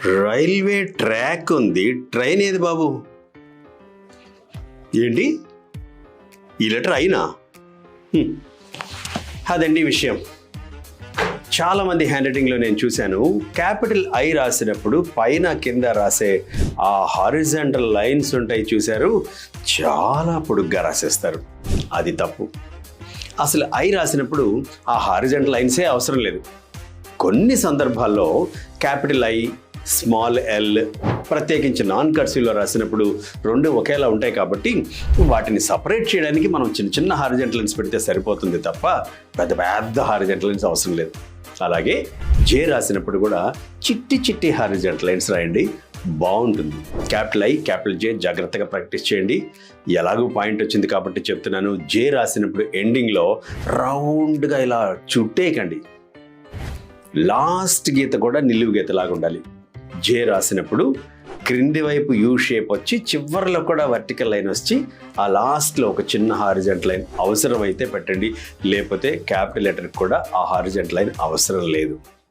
Railway track ఉంది, train ఏది బాబు? ఏంటి ఈ లెటర్ అయినా? అదండి విషయం. చాలామంది హ్యాండ్ రైటింగ్లో నేను చూశాను, క్యాపిటల్ ఐ రాసినప్పుడు పైన కింద రాసే ఆ హారిజాంటల్ లైన్స్ ఉంటాయి చూశారు, చాలా పొడుగ్గా రాసేస్తారు. అది తప్పు. అసలు ఐ రాసినప్పుడు ఆ హారిజాంటల్ లైన్సే అవసరం లేదు. కొన్ని సందర్భాల్లో క్యాపిటల్ ఐ, స్మాల్ ఎల్, ప్రత్యేకించి నాన్ కర్సివ్లో రాసినప్పుడు రెండు ఒకేలా ఉంటాయి కాబట్టి వాటిని సపరేట్ చేయడానికి మనం చిన్న చిన్న హారిజాంటల్ లైన్స్ పెడితే సరిపోతుంది తప్ప పెద్ద పెద్ద హారిజాంటల్ లైన్స్ అవసరం లేదు. అలాగే జే రాసినప్పుడు కూడా చిట్టి చిట్టి హారిజాంటల్ లైన్స్ రాయండి, బాగుంటుంది. క్యాపిటల్ ఐ, క్యాపిటల్ జే జాగ్రత్తగా ప్రాక్టీస్ చేయండి. ఎలాగూ పాయింట్ వచ్చింది కాబట్టి చెప్తున్నాను, జే రాసినప్పుడు ఎండింగ్లో రౌండ్గా ఇలా చుట్టేయకండి. లాస్ట్ గీత కూడా నిలువు గీతలాగా ఉండాలి. జే రాసినప్పుడు క్రింది వైపు యూ షేప్ వచ్చి చివరిలో కూడా వర్టికల్ లైన్ వచ్చి ఆ లాస్ట్లో ఒక చిన్న హారిజాంటల్ లైన్ అవసరమైతే పెట్టండి, లేకపోతే క్యాపిటల్ లెటర్కి కూడా ఆ హారిజాంటల్ లైన్ అవసరం లేదు.